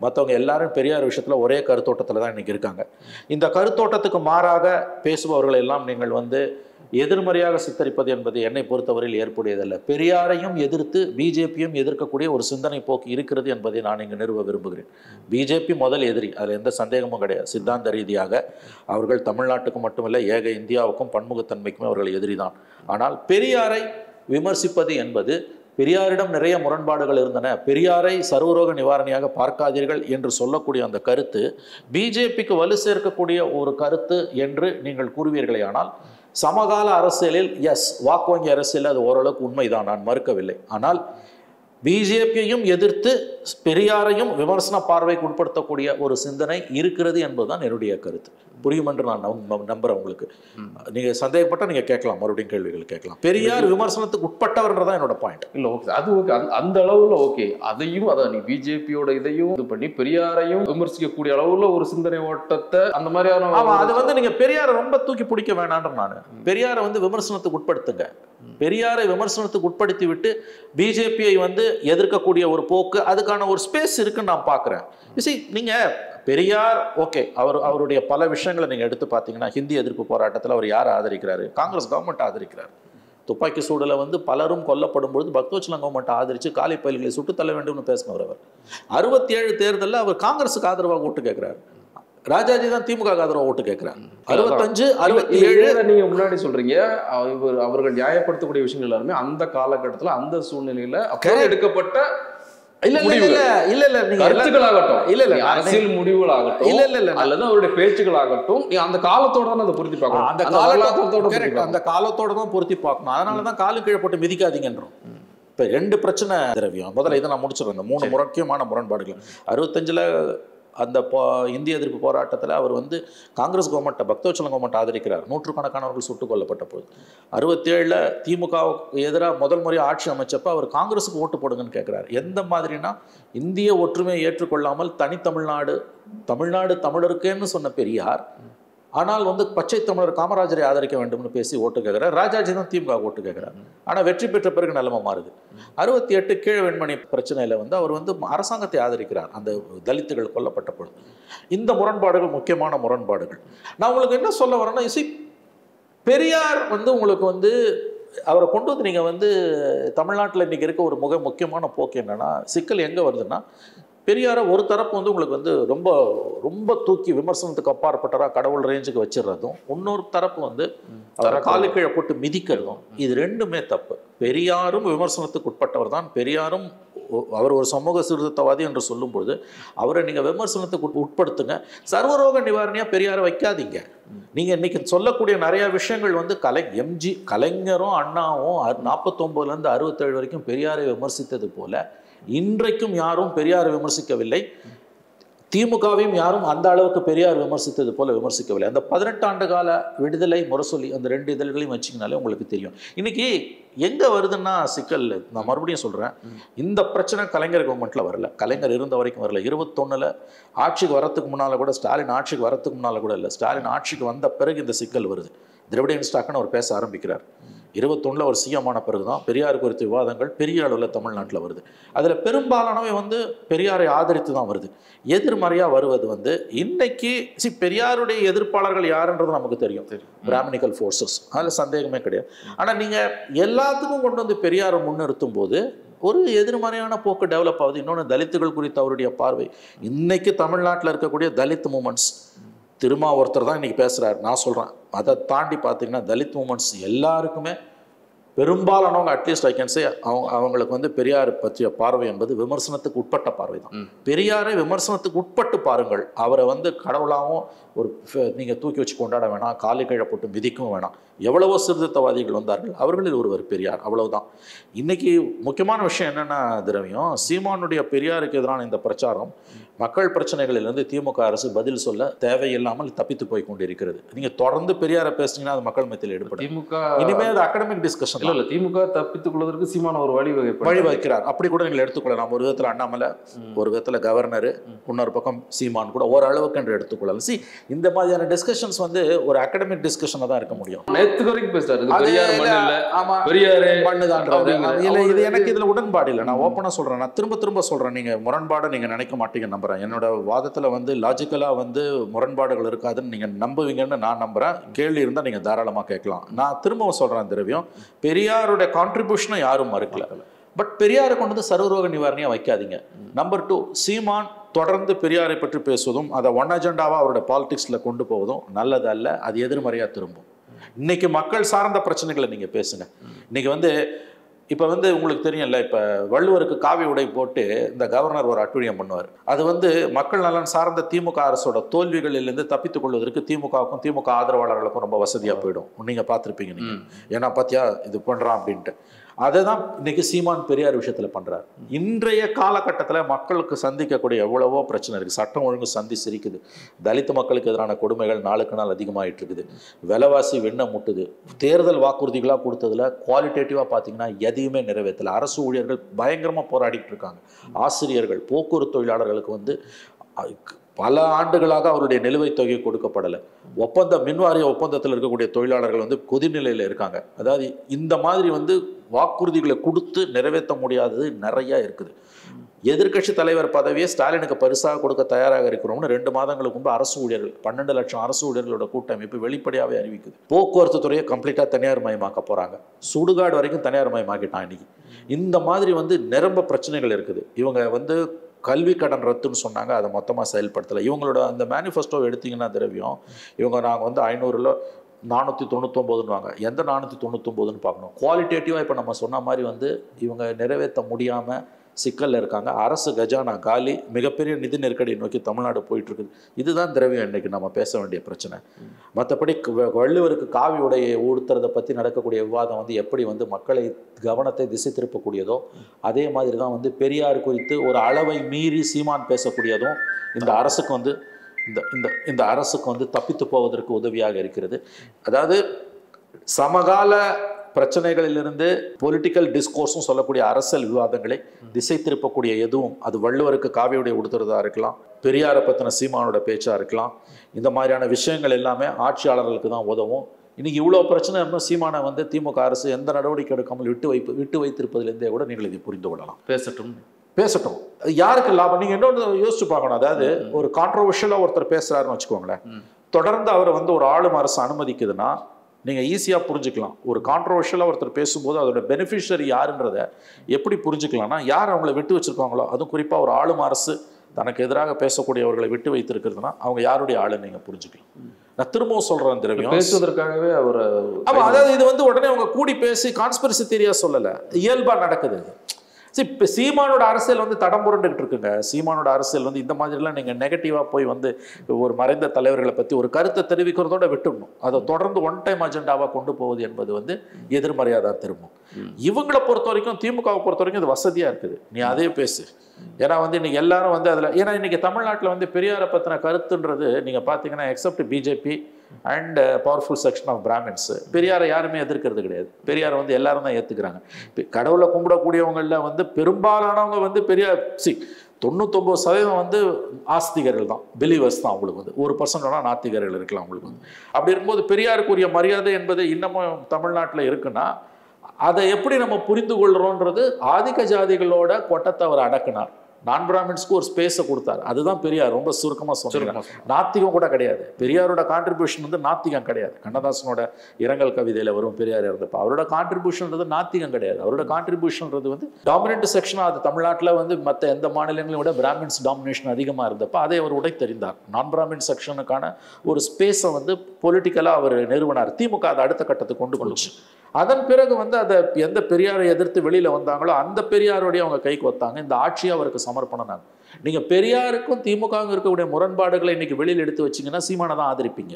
மற்றவங்க எல்லாரும் பெரியார் விஷயத்தில் ஒரே கருத்தோட்டத்தில் தான் இன்னைக்கு இருக்காங்க. இந்த கருத்தோட்டத்துக்கு மாறாக பேசுபவர்கள் எல்லாம் நீங்கள் வந்து எதிர்மறையாக சித்தரிப்பது என்பது என்னை பொறுத்தவரையில் ஏற்புடையதல்ல. பெரியாரையும் எதிர்த்து பிஜேபியும் எதிர்க்கக்கூடிய ஒரு சிந்தனை போக்கு இருக்கிறது என்பதை நான் இங்கு நிறுவ விரும்புகிறேன். பிஜேபி முதல் எதிரி, அதில் எந்த சந்தேகமும் கிடையாது. சித்தாந்த ரீதியாக அவர்கள் தமிழ்நாட்டுக்கு மட்டுமில்லை, ஏக இந்தியாவுக்கும் பன்முகத்தன்மைக்குமே அவர்கள் எதிரி தான். ஆனால் பெரியாரை விமர்சிப்பது என்பது, பெரியாரிடம் நிறைய முரண்பாடுகள் இருந்தன, பெரியாரை சர்வரோக நிவாரணியாக பார்க்காதீர்கள் என்று சொல்லக்கூடிய அந்த கருத்து பிஜேபிக்கு வலு சேர்க்கக்கூடிய ஒரு கருத்து என்று நீங்கள் கூறுவீர்களே. ஆனால் சமகால அரசியலில் வாக்கு வங்கி அரசியல் அது ஓரளவுக்கு உண்மைதான், நான் மறுக்கவில்லை. ஆனால் பிஜேபியையும் எதிர்த்து பெரியாரையும் விமர்சன பார்வைக்கு உட்படுத்தக்கூடிய ஒரு சிந்தனை இருக்கிறது என்பதுதான் என்னுடைய கருத்து. புரியும் என்று நான் நம்புறேன். உங்களுக்கு நீங்க சந்தேகப்பட்ட நீங்க கேட்கலாம், மறுபடியும் கேள்விகள் கேட்கலாம். பெரியார் விமர்சனத்துக்கு உட்பட்டவர்ன்றதான் என்னோட பாயிண்ட். இல்ல, ஓகே, அது ஓகே, அந்த அளவுல ஓகே. அதையும் அதான் நீ பிஜேபியோட இதையும் இது பண்ணி பெரியாரையும் விமர்சிக்கக்கூடிய அளவுல ஒரு சிந்தனை ஓட்டத்தை அந்த மாதிரியான. அது வந்து நீங்க பெரியாரை ரொம்ப தூக்கி பிடிக்க வேணான்ற. நான் பெரியாரை வந்து விமர்சனத்துக்கு உட்படுத்துங்க. பெரியாரை விமர்சனத்துக்கு உட்படுத்தி விட்டு பிஜேபியை வந்து எதிர்க்கக்கூடிய ஒரு போக்கு, அதுக்கான ஒரு ஸ்பேஸ் இருக்குன்னு நான் பார்க்குறேன். நீங்க பெரியார் ஓகே, அவருடைய பல விஷயங்களை நீங்க எடுத்து பார்த்தீங்கன்னா, ஹிந்தி எதிர்ப்பு போராட்டத்தில் அவர் யாரை ஆதரிக்கிறாரு? காங்கிரஸ் கவர்மெண்ட் ஆதரிக்கிறார். துப்பாக்கி சூடல வந்து பலரும் கொல்லப்படும் பொழுது பக்தோச்சலம் கவர்மெண்ட் ஆதரிச்சு காலி பயில்களை சுட்டு தள்ள வேண்டும்னு பேசினவர் அவர். 67 தேர்தலில் அவர் காங்கிரஸுக்கு ஆதரவாக ஓட்டு கேட்கிறார். ராஜாஜி தான் திமுக ஆதரவு ஓட்டு கேட்கிறார். 65, 67 நீங்க முன்னாடி சொல்றீங்க. அவர்கள் நியாயப்படுத்தக்கூடிய விஷயங்கள் எல்லாருமே அந்த காலகட்டத்தில் அந்த சூழ்நிலையில எடுக்கப்பட்ட அரசியல் முடிவுகளாகட்டும், அல்லது அவருடைய பேச்சுகளாகட்டும், அந்த காலத்தோட தான் அதை பொருத்தி பார்க்கணும். அந்த காலத்தோட தான் பொருத்தி பார்க்கணும். அதனாலதான் காலு கீழே போட்டு மிதிக்காதீங்கன்றோம். இப்ப 2 பிரச்சனை திரவியம். முதல்ல இதை நான் முடிச்சிடுறேன். 3 முக்கியமான முரண்பாடுகள். 65 அந்த இந்திய எதிர்ப்பு போராட்டத்தில் அவர் வந்து காங்கிரஸ் கவர்மெண்ட்டை, பக்தோச்சலம் கவர்மெண்ட் ஆதரிக்கிறார். நூற்றுக்கணக்கானவர்கள் சுட்டுக் கொல்லப்பட்ட போது 67 திமுகவுக்கு எதிராக முதல் முறையாக ஆட்சி அமைச்சப்ப அவர் காங்கிரஸுக்கு ஓட்டு போடுங்கன்னு கேட்குறாரு. எந்த மாதிரினா, இந்திய ஒற்றுமையை ஏற்றுக்கொள்ளாமல் தமிழ்நாடு தமிழருக்கேன்னு சொன்ன பெரியார், ஆனால் வந்து பச்சை தமிழர் காமராஜரை ஆதரிக்க வேண்டும்னு பேசி ஓட்டு கேட்கிறார். ராஜாஜி தான் திமுக ஓட்டு கேட்கிறார். ஆனால் வெற்றி பெற்ற பிறகு நிலைமை மாறுது. 68 கீழ வெண்மணி பிரச்சனையில் வந்து அவர் வந்து அரசாங்கத்தை ஆதரிக்கிறார், அந்த தலித்துகள் கொல்லப்பட்ட பொழுது. இந்த முரண்பாடுகள் முக்கியமான முரண்பாடுகள். நான் உங்களுக்கு என்ன சொல்ல வரேன்னா, பெரியார் வந்து உங்களுக்கு வந்து அவரை கொண்டு வந்து நீங்கள் வந்து தமிழ்நாட்டில் இன்றைக்கி இருக்க ஒரு முக்கியமான போக்கு என்னென்னா, சிக்கல் எங்கே வருதுன்னா, பெரியாரை ஒரு தரப்பு வந்து உங்களுக்கு வந்து ரொம்ப ரொம்ப தூக்கி விமர்சனத்துக்கு அப்பாற்பட்டராக கடவுள் ரேஞ்சுக்கு வச்சிடறதும், இன்னொரு தரப்பு வந்து அவரை காலு கீழே போட்டு மிதிக்கிறதும், இது ரெண்டுமே தப்பு. பெரியாரும் விமர்சனத்துக்கு உட்பட்டவர் தான். பெரியாரும் அவர் ஒரு சமூக சீர்திருத்தவாதி என்று சொல்லும்பொழுது அவரை நீங்கள் விமர்சனத்துக்கு உட்படுத்துங்க. சர்வரோக நிவாரணியாக பெரியாரை வைக்காதீங்க. நீங்கள் இன்னைக்கு சொல்லக்கூடிய நிறைய விஷயங்கள் வந்து கலைஞரும் அண்ணாவும் 49லேருந்து 67 வரைக்கும் பெரியாரை விமர்சித்தது போல இன்றைக்கும் யாரும் பெரியாரை விமர்சிக்கவில்லை. திமுகவையும் யாரும் அந்த அளவுக்கு பெரியார் விமர்சித்தது போல விமர்சிக்கவில்லை. அந்த 18 ஆண்டு கால விடுதலை, முரசொலி, அந்த 2 இதழ்களையும் வச்சிங்கனாலே உங்களுக்கு தெரியும். இன்னைக்கு எங்கே வருதுன்னா சிக்கல், நான் மறுபடியும் சொல்கிறேன், இந்த பிரச்சனை கலைஞர் கவர்மெண்ட்டில் வரல, கலைஞர் இருந்த வரைக்கும் வரல. 21 ஆட்சிக்கு வரத்துக்கு முன்னால் கூட, ஸ்டாலின் ஆட்சிக்கு வரத்துக்கு முன்னால் கூட இல்லை, ஸ்டாலின் ஆட்சிக்கு வந்த பிறகு இந்த சிக்கல் வருது. திராவிட இன்ஸ்டாக்குன்னு அவர் பேச ஆரம்பிக்கிறார். 21 ஒரு சிஎம் ஆன பிறகு தான் பெரியார் குறித்த விவாதங்கள் பெரிய அளவில் தமிழ்நாட்டில் வருது. அதில் பெரும்பாலானவை பெரியாரை ஆதரித்து தான் வருது. எதிர்மறையாக வருவது இன்னைக்கு பெரியாருடைய எதிர்ப்பாளர்கள் யாருன்றது நமக்கு தெரியும், பிராமணிக்கல் ஃபோர்ஸஸ், அதில் சந்தேகமே கிடையாது. ஆனால் நீங்கள் எல்லாத்துக்கும் கொண்டு வந்து பெரியாரை முன்னிறுத்தும் போது ஒரு எதிர்மறையான போக்கு டெவலப் ஆகுது. இன்னொன்று, தலித்துகள் குறித்த அவருடைய பார்வை. இன்னைக்கு தமிழ்நாட்டில் இருக்கக்கூடிய தலித் மூமெண்ட்ஸ், ஒருத்தர் தான் இன்றைக்கி பேசுகிறார், நான் சொல்கிறேன். அதை தாண்டி பார்த்தீங்கன்னா தலித் மூமெண்ட்ஸ் எல்லாருக்குமே பெரும்பாலானவங்க, அட்லீஸ்ட் ஐ கேன் சே, அவங்களுக்கு பெரியார் பற்றிய பார்வை என்பது விமர்சனத்துக்கு உட்பட்ட பார்வை தான். பெரியாரை விமர்சனத்துக்கு உட்பட்டு பாருங்கள். அவரை கடவுளாகவும் நீங்கள் தூக்கி வச்சு கொண்டாட வேணாம், காலி கீழே போட்டு மிதிக்கவும் வேணாம். எவ்வளவோ சீர்திருத்தவாதிகள் வந்தார்கள், அவர்களில் ஒருவர் பெரியார், அவ்வளவுதான். இன்னைக்கு முக்கியமான விஷயம் என்னென்னா திரவியம், சீமானுடைய பெரியாருக்கு எதிரான இந்த பிரச்சாரம் மக்கள் பிரச்சனைகளிலிருந்து திமுக அரசு பதில் சொல்ல தேவையில்லாமல் தப்பித்து போய் கொண்டிருக்கிறது. நீங்கள் தொடர்ந்து பெரியாரை பேசுனீங்கன்னா அது மக்கள் மத்தியில் ஈடுபடும். திமுக இனிமேல் அது அகடமிக் டிஸ்கஷன் இல்லை. திமுக தப்பித்துக் கொள்வதற்கு சீமான ஒரு வழிவகுக்கிறார். அப்படி கூட நீங்கள் எடுத்துக்கொள்ளலாம். ஒரு விதத்தில் அண்ணாமலை, ஒரு விதத்தில் கவர்னர், இன்னொரு பக்கம் சீமான் கூட ஓரளவுக்கு என்று எடுத்துக்கொள்ளலாம். இந்த மாதிரியான டிஸ்கஷன்ஸ் ஒரு அகடமிக் டிஸ்கஷனாக தான் இருக்க முடியும். இது எனக்கு இதுல உடன்பாடு இல்லை. நான் ஓப்பனா சொல்றேன், நான் திரும்ப சொல்றேன், நீங்க முரண்பாடு நீங்க நினைக்க மாட்டீங்க நம்புறேன். என்னோட வாதத்துல லாஜிக்கலா முரண்பாடுகள் இருக்காதுன்னு நீங்க நம்புவீங்கன்னு நான் நம்புறேன். கேள்வி இருந்தா நீங்க தாராளமா கேட்கலாம். நான் திரும்பவும் சொல்றேன் திரவியம், பெரியாருடைய கான்ட்ரிபியூஷனை யாரும் மறுக்கல. பட் பெரியாரை கொண்டு சர்வரோக நிவாரணியா வைக்காதீங்க. நம்பர் 2, சீமான் தொடர்ந்து பெரியாரை பற்றி பேசுவதும் அதை ஒன் அஜெண்டாவா அவருடைய பாலிடிக்ஸில் கொண்டு போவதும் நல்லது அல்ல. அது எதிர்மறையாக திரும்பும். இன்னைக்கு மக்கள் சார்ந்த பிரச்சனைகளை நீங்கள் பேசுங்க. இன்னைக்கு இப்போ உங்களுக்கு தெரியல, இப்போ வள்ளுவருக்கு காவி உடை போட்டு இந்த கவர்னர் ஒரு அட்டுழியம் பண்ணுவார். அது மக்கள் நலன் சார்ந்த திமுக அரசோட தோல்விகளிலிருந்து தப்பித்துக் கொள்வதற்கு திமுகவுக்கும் திமுக ஆதரவாளர்களுக்கும் ரொம்ப வசதியாக போயிடும். நீங்கள் பார்த்துருப்பீங்க நீங்கள், ஏன்னா பார்த்தியா இது பண்ணுறான் அப்படின்ட்டு. அதை தான் இன்னைக்கு சீமான் பெரியார் விஷயத்தில் பண்ணுறாரு. இன்றைய காலகட்டத்தில் மக்களுக்கு சந்திக்கக்கூடிய எவ்வளவோ பிரச்சனை இருக்குது. சட்டம் ஒழுங்கு சந்தி சிரிக்குது. தலித் மக்களுக்கு எதிரான கொடுமைகள் நாளுக்கு நாள் அதிகமாகிட்டு இருக்குது. விலைவாசி வெண்ண முட்டுது. தேர்தல் வாக்குறுதிகளாக கொடுத்ததில் குவாலிட்டேட்டிவாக பார்த்தீங்கன்னா எதையுமே நிறைவேற்றலை. அரசு ஊழியர்கள் பயங்கரமாக போராடிட்டு இருக்காங்க. ஆசிரியர்கள், போக்குவரத்து தொழிலாளர்களுக்கு பல ஆண்டுகளாக அவருடைய நிலுவைத் தொகை கொடுக்கப்படலை. மின்வாரிய ஒப்பந்தத்தில் இருக்கக்கூடிய தொழிலாளர்கள் கொதிநிலையில் இருக்காங்க. அதாவது இந்த மாதிரி வாக்குறுதிகளை கொடுத்து நிறைவேற்ற முடியாதது நிறையா இருக்குது. எதிர்க்கட்சி தலைவர் பதவியை ஸ்டாலினுக்கு பரிசாக கொடுக்க தயாராக இருக்கிறோம்னு 2 மாதங்களுக்கு முன்பு அரசு ஊழியர்கள் 12 லட்சம் அரசு ஊழியர்களோட கூட்டமைப்பு வெளிப்படையாகவே அறிவிக்குது. போக்குவரத்து துறையை கம்ப்ளீட்டாக தனியார் மயமாக்க போகிறாங்க. சுடுகாடு வரைக்கும் தனியார் மயமாக்கிட்டான் இன்னைக்கு. இந்த மாதிரி நிரம்ப பிரச்சனைகள் இருக்குது. இவங்க கல்வி கடன் ரத்துன்னு சொன்னாங்க, அதை மொத்தமாக செயல்படுத்தலை. இவங்களோட அந்த மேனிஃபெஸ்டோவை எடுத்திங்கன்னா திரவியம், இவங்க நாங்கள் 500ல் 499ன்னுவாங்க. எந்த 499ன்னு பார்க்கணும். குவாலிட்டேட்டிவாக இப்போ நம்ம சொன்ன மாதிரி இவங்க நிறைவேற்ற முடியாமல் சிக்கலில் இருக்காங்க. அரசு கஜானா காலி, மிகப்பெரிய நிதி நெருக்கடியை நோக்கி தமிழ்நாடு போயிட்டுருக்குது. இதுதான் திரவியம் இன்றைக்கி நம்ம பேச வேண்டிய பிரச்சனை. மற்றபடி வள்ளுவருக்கு காவி உடையை ஊடுத்துறதை பற்றி நடக்கக்கூடிய விவாதம் எப்படி மக்களை கவனத்தை திசை திருப்பக்கூடியதோ அதே மாதிரி தான் பெரியார் குறித்து ஒரு அளவை மீறி சீமான் பேசக்கூடியதும் இந்த அரசுக்கு இந்த அரசுக்கு தப்பித்து போவதற்கு உதவியாக இருக்கிறது. அதாவது சமகால பிரச்சனைகளிலிருந்து பொலிட்டிக்கல் டிஸ்கோர்ஸும் சொல்லக்கூடிய அரசியல் விவாதங்களை திசை திருப்பக்கூடிய எதுவும், அது வள்ளுவருக்கு காவியுடைய உடுத்துறதா இருக்கலாம், பெரியாரை பற்றின சீமானோட பேச்சாக இருக்கலாம், இந்த மாதிரியான விஷயங்கள் எல்லாமே ஆட்சியாளர்களுக்கு தான் உதவும். இன்னைக்கு இவ்வளோ பிரச்சனை சீமானை திமுக அரசு எந்த நடவடிக்கை எடுக்காமல் விட்டு வைத்திருப்பதிலிருந்தே கூட நீங்கள் இதை புரிந்து கொள்ளலாம். பேசட்டும், யாருக்கு லாபம்? நீங்கள் இன்னொன்று யோசிச்சு பார்க்கணும். அதாவது ஒரு கான்ட்ரோவர்ஷியலாக ஒருத்தர் பேசுகிறாருன்னு வச்சுக்கோங்களேன், தொடர்ந்து அவர் ஒரு ஆளும் அரசு அனுமதிக்குதுன்னா நீங்கள் ஈஸியாக புரிஞ்சுக்கலாம். ஒரு கான்ட்ரோவர்ஷியலாக ஒருத்தர் பேசும்போது அதோட பெனிஃபிஷரி யாருன்றதை எப்படி புரிஞ்சுக்கலாம்னா, யார் அவங்கள விட்டு வச்சுருக்காங்களோ, அதுவும் குறிப்பாக ஒரு ஆளும் அரசு தனக்கு எதிராக பேசக்கூடியவர்களை விட்டு வைத்திருக்கிறதுனா அவங்க யாருடைய ஆளுன்னு நீங்கள் புரிஞ்சுக்கலாம். நான் திரும்பவும் சொல்கிறேன் திரவியம், பேசுவதற்காகவே அவர் ஆமாம், அதாவது இது உடனே அவங்க கூடி பேசி கான்ஸ்பிரசி தியரியா சொல்லலை, இயல்பாக நடக்குது. இப்போ சீமானோட அரசியல் தடம் புரண்டுகிட்டு இருக்குங்க. சீமானோட அரசியல் இந்த மாதிரிலாம் நீங்கள் நெகட்டிவாக போய் ஒரு மறைந்த தலைவர்களை பற்றி ஒரு கருத்தை தெரிவிக்கிறதோட விட்டுடணும். அதை தொடர்ந்து ஒன் டைம் அஜெண்டாவாக கொண்டு போவது என்பது எதிர்மறையாக தான் திரும்பும். இவங்களை பொறுத்த வரைக்கும், திமுகவை பொறுத்த வரைக்கும் அது வசதியாக இருக்குது. நீ அதே பேசு. ஏன்னா வந்து இன்னைக்கு எல்லாரும் வந்து அதில், ஏன்னா இன்னைக்கு தமிழ்நாட்டில் வந்து பெரியாரை பற்றின கருத்துன்றது நீங்கள் பார்த்தீங்கன்னா except BJP and powerful section of Brahmins, பெரியாரை யாருமே எதிர்க்கிறது கிடையாது. பெரியாரை வந்து எல்லாரும் தான் ஏற்றுக்கிறாங்க. கடவுளை கும்பிடக்கூடியவங்களில் வந்து பெரும்பாலானவங்க வந்து பெரியார் 99% வந்து ஆஸ்திகர்கள் தான், பிலீவர்ஸ் தான். அவங்களுக்கு வந்து 1% வேணால் நாத்திகர்கள் இருக்கலாம் அவங்களுக்கு வந்து. அப்படி இருக்கும்போது பெரியாருக்குரிய மரியாதை என்பது இன்னமும் தமிழ்நாட்டில் இருக்குன்னா அதை எப்படி நம்ம புரிந்து கொள்கிறோன்றது, ஆதிக்க ஜாதிகளோட கொட்டத்தை அவர் அடக்கினார். நான் பிராமின்ஸ்க்கு ஒரு ஸ்பேஸை கொடுத்தார். அதுதான் பெரியார். ரொம்ப சுருக்கமாக சொன்னாங்க. நாத்திகம் கூட கிடையாது. பெரியாரோட கான்ட்ரிபியூஷன் வந்து நாத்திகம் கிடையாது. கண்ணதாசனோட இரங்கல் கவிதையில் வரும் பெரியார் இருந்தப்போ அவரோட கான்ட்ரிபியூஷன்றது நாத்திகம் கிடையாது. அவரோட கான்ட்ரிபியூஷன்றது வந்து டாமினன்ட் செக்ஷனாக, அது தமிழ்நாட்டில் வந்து மற்ற எந்த மாநிலங்களையும் விட பிராமின்ஸ் டாமினேஷன் அதிகமாக இருந்தப்போ அதை அவர் உடைத்தெறிந்தார். நான் பிராமின் செக்ஷனுக்கான ஒரு ஸ்பேஸை வந்து பொலிட்டிக்கலாக அவர் நிறுவனார். திமுக அதை அடுத்த கட்டத்துக்கு கொண்டு போச்சு. அதன் பிறகு வந்து அதை எந்த பெரியாரை எதிர்த்து வெளியில் வந்தாங்களோ அந்த பெரியாரோடைய அவங்க கைக்கு வந்தாங்க. இந்த ஆட்சியை அவருக்கு சமர்ப்பணம். நீங்கள் பெரியாருக்கும் திமுகவுக்கும் இருக்கக்கூடிய முரண்பாடுகளை இன்னைக்கு வெளியில் எடுத்து வச்சிங்கன்னா சீமானை தான் ஆதரிப்பீங்க.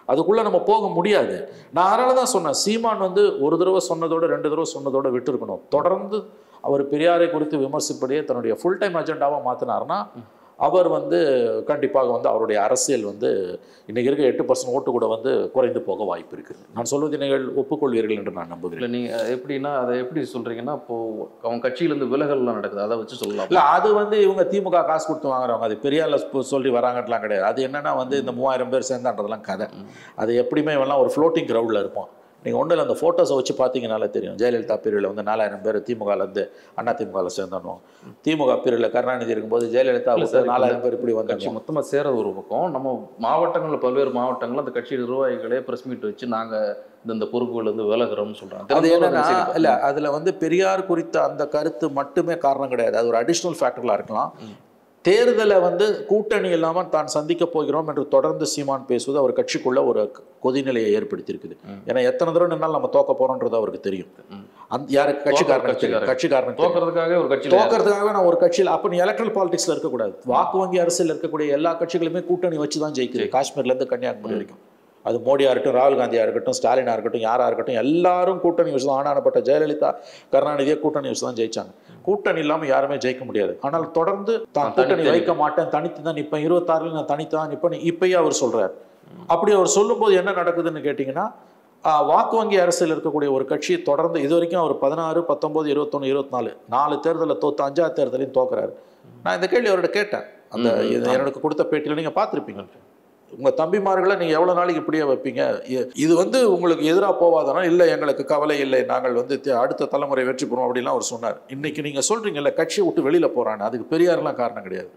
அதுக்குள்ளே நம்ம போக முடியாது. நான் அதனால தான் சொன்னேன், சீமான் வந்து ஒரு தடவை சொன்னதோட 2 தடவை சொன்னதோட விட்டுருக்கணும். தொடர்ந்து அவர் பெரியாரை குறித்து விமர்சிப்பதையே தன்னுடைய ஃபுல் டைம் அஜெண்டாவாக மாற்றினார்னா அவர் வந்து கண்டிப்பாக வந்து அவருடைய அரசியல் வந்து இன்றைக்கி இருக்க 8% ஓட்டு கூட வந்து குறைந்து போக வாய்ப்பு இருக்குது. நான் சொல்வதை நீங்கள் ஒப்புக்கொள்வீர்கள் என்று நான் நம்புகிறேன். இல்லை, நீங்கள் எப்படின்னா அதை எப்படி சொல்கிறீங்கன்னா, இப்போது அவங்க கட்சியிலேருந்து விலகல்லாம் நடக்குது, அதை வச்சு சொல்லலாம். இல்லை, அது வந்து இவங்க திமுக காசு கொடுத்து வாங்குறவங்க, அது பெரியாரில் சொல்லி வராங்கலாம் கிடையாது. அது என்னென்னா வந்து இந்த 3000 பேர் சேர்ந்தான்றதெல்லாம் கதை. அது எப்படியுமே இவெல்லாம் ஒரு ஃப்ளோட்டிங் க்ரௌடில் இருப்போம். நீங்கள் ஒன்றும் இல்லை, அந்த ஃபோட்டோஸை வச்சு பார்த்தீங்கனாலே தெரியும். ஜெயலலிதா பீரியடில் வந்து 4000 பேர் திமுகலேருந்து அண்ணா திமுகவில் சேர்ந்தோம். திமுக பீரியடில் கருணாநிதி இருக்கும்போது ஜெயலலிதா 4000 பேர் இப்படி வந்து கட்சி மொத்தமாக சேரது ஒரு பக்கம். நம்ம மாவட்டங்களில் பல்வேறு மாவட்டங்களில் அந்த கட்சி நிர்வாகிகளே ப்ரெஸ் மீட் வச்சு நாங்கள் இந்த பொறுப்புகள் வந்து விலகிறோம்னு சொல்கிறாங்க. அது என்னன்னா, இல்லை அதில் வந்து பெரியார் குறித்த அந்த கருத்து மட்டுமே காரணம் கிடையாது. அது ஒரு அடிஷ்னல் ஃபேக்டர்களாக இருக்கலாம். தேர்தலை வந்து கூட்டணி இல்லாமல் தான் சந்திக்க போகிறோம் என்று தொடர்ந்து சீமான் பேசுவது அவர் கட்சிக்குள்ள ஒரு கொதிநிலையை ஏற்படுத்தியிருக்குது. ஏன்னா எத்தனை தடவை நின்னாலும் நம்ம தோக்க போறோன்றது அவருக்கு தெரியும். அந்த யாருக்கு கட்சிக்காரன் தோக்கிறதுக்காக ஒரு கட்சி தோக்கிறதுக்காக நான் ஒரு கட்சியில், அப்போ நீ எலக்ட்ரல் பாலிடிக்ஸ்ல இருக்கக்கூடாது. வாக்கு வங்கி அரசியல் இருக்கக்கூடிய எல்லா கட்சிகளுமே கூட்டணி வச்சு தான் ஜெயிக்குது. காஷ்மீர்லேருந்து கன்னியாகுமரி வரைக்கும். அது மோடியாக இருக்கட்டும், ராகுல் காந்தியாக இருக்கட்டும், ஸ்டாலினாக இருக்கட்டும், யாராக இருக்கட்டும், எல்லாரும் கூட்டணி வச்சு தான். ஆனானப்பட்ட ஜெயலலிதா கருணாநிதியை கூட்டணி வச்சு தான் ஜெயிச்சாங்க. கூட்டணி இல்லாமல் யாருமே ஜெயிக்க முடியாது. ஆனால் தொடர்ந்து தான் கூட்டணி வைக்க மாட்டேன், தனித்து தான் நிற்பேன், 26 நான் தனித்து தான் நிற்பேன் இப்பயே அவர் சொல்றாரு. அப்படி அவர் சொல்லும்போது என்ன நடக்குதுன்னு கேட்டிங்கன்னா, வாக்கு வங்கி அரசியல் இருக்கக்கூடிய ஒரு கட்சி தொடர்ந்து இது வரைக்கும் அவர் 16, 19, 21, 24 4 தேர்தலில் தோத்து 5ஆவது தேர்தலையும் தோக்குறாரு. நான் இந்த கேள்வி அவர்கிட்ட கேட்டேன். அந்த எனக்கு கொடுத்த பேட்டியில் நீங்கள் பார்த்துருப்பீங்க. உங்கள் தம்பிமார்களை நீங்கள் எவ்வளோ நாளைக்கு இப்படியே வைப்பீங்க? இது வந்து உங்களுக்கு எதிராக போவாதானா? இல்லை, எங்களுக்கு கவலை இல்லை, நாங்கள் வந்து அடுத்த தலைமுறை வெற்றி பெறுவோம் அப்படிலாம் அவர் சொன்னார். இன்றைக்கி நீங்கள் சொல்கிறீங்கல்ல கட்சியை விட்டு வெளியில் போகிறான்னு, அதுக்கு பெரியாரெலாம் காரணம் கிடையாது.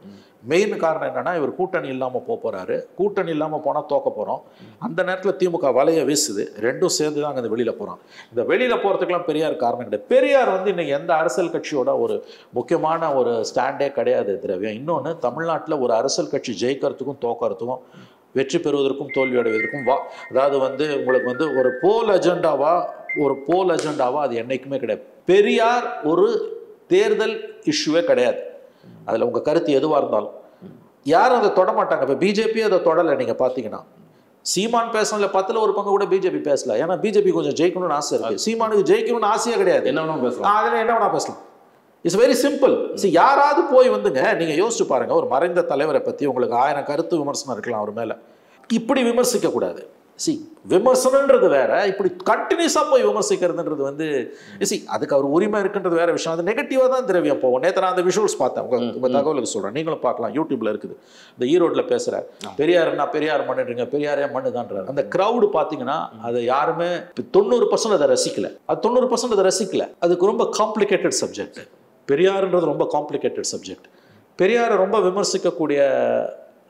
மெயின் காரணம் என்னென்னா, இவர் கூட்டணி இல்லாமல் போகிறாரு. கூட்டணி இல்லாமல் போனால் தோக்க போகிறோம். அந்த நேரத்தில் திமுக வலையை வீசுது. ரெண்டும் சேர்ந்து தான் அங்கே வெளியில் போகிறோம். இந்த வெளியில் போகிறதுக்கெல்லாம் பெரியார் காரணம் கிடையாது. பெரியார் வந்து இன்றைக்கி எந்த அரசியல் கட்சியோட ஒரு முக்கியமான ஒரு ஸ்டாண்டே கிடையாது திரவியம். இன்னொன்று, தமிழ்நாட்டில் ஒரு அரசியல் கட்சி ஜெயிக்கிறதுக்கும் தோக்கிறதுக்கும், வெற்றி பெறுவதற்கும் தோல்வி அடைவதற்கும் அதாவது வந்து உங்களுக்கு வந்து ஒரு போல் அஜெண்டாவா அது என்றைக்குமே கிடையாது. பெரியார் ஒரு தேர்தல் இஷ்யூவே கிடையாது. அதில் உங்கள் கருத்து எதுவாக இருந்தாலும் யாரும் அதை தொடமாட்டாங்க. இப்போ பிஜேபி அதை தொடலை. நீங்கள் பார்த்தீங்கன்னா சீமான் பேசல 10ல் 1 பங்கு கூட பிஜேபி பேசல. ஏன்னா பிஜேபி கொஞ்சம் ஜெயிக்கணும்னு ஆசை இருக்குது. சீமானுக்கு ஜெயிக்கணும்னு ஆசையே கிடையாது. என்ன வேணா பேசலாம். அதில் என்ன வேணா பேசலாம். It's very simple. யாராவது போய் வந்துங்க, நீங்கள் யோசிச்சு பாருங்க, ஒரு மறைந்த தலைவரை பற்றி உங்களுக்கு 1000 கருத்து விமர்சனம் இருக்கலாம். அவர் மேலே இப்படி விமர்சிக்க கூடாது. விமர்சனன்றது வேற, இப்படி கண்டினியூஸாக போய் விமர்சிக்கிறதுன்றது வந்து அதுக்கு அவர் உரிமை இருக்குன்றது வேற விஷயம். அது நெகட்டிவாக தான் திரவியம் போகும். நேற்று நான் அந்த விஷுவல்ஸ் பார்த்தேன். உங்கள் தகவலுக்கு சொல்கிறேன், நீங்களும் பார்க்கலாம், யூடியூப்ல இருக்குது. இந்த ஈரோட்டில் பேசுகிறார், பெரியார்னா பெரியார் மண்ணுன்றீங்க, பெரியாரே மண்ணு தான்றாரு. அந்த க்ரௌடு பார்த்தீங்கன்னா அதை யாருமே 90% அதை ரசிக்கல. அது 90% அதை ரசிக்கல. அதுக்கு ரொம்ப காம்ப்ளிகேட்டட் சப்ஜெக்ட். பெரியாருன்றது ரொம்ப காம்ப்ளிகேட்டட் சப்ஜெக்ட். பெரியாரை ரொம்ப விமர்சிக்கக்கூடிய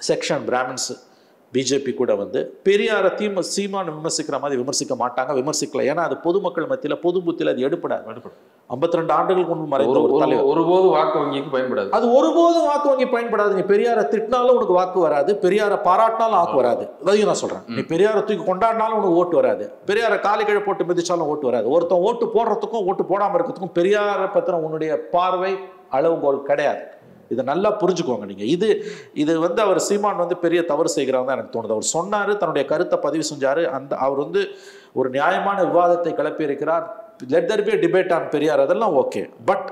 செக்ஷன் பிராமின்ஸ், பிஜேபி கூட வந்து பெரியாரை சீமான் விமர்சிக்கிற மாதிரி விமர்சிக்க மாட்டாங்க, விமர்சிக்கல. ஏன்னா அது பொதுமக்கள் மத்தியில், பொது புத்தியில் அது எடுப்படாது. 52 ஆண்டுகள் கொண்டு மறைந்த ஒரு தலைவர். ஒருபோது வாக்கு வங்கிக்கு பயன்படாது. அது ஒருபோதும் வாக்கு வங்கி பயன்படாது. நீ பெரியாரை திட்டினாலும் உனக்கு வாக்கு வராது, பெரியாரை பாராட்டினாலும் வாக்கு வராது. அதையும் நான் சொல்றேன். நீ பெரியாரை தூக்கி கொண்டாடினாலும் உனக்கு ஓட்டு வராது, பெரியாரை காலி கீழே போட்டு மிதிச்சாலும் ஓட்டு வராது. ஒருத்தன் ஓட்டு போடுறதுக்கும் ஓட்டு போடாமல் இருக்கிறதுக்கும் பெரியாரை பத்தின உன்னுடைய பார்வை அளவுகோல் கிடையாது. இதை நல்லா புரிஞ்சுக்கோங்க நீங்கள். இது வந்து அவர் சீமான் வந்து பெரிய தவறு செய்கிறாங்க தான் எனக்கு தோணுது. அவர் சொன்னார், தன்னுடைய கருத்தை பதிவு செஞ்சார். அவர் வந்து ஒரு நியாயமான விவாதத்தை கிளப்பி இருக்கிறார். Let there be debate on Periyar, அதெல்லாம் ஓகே. பட்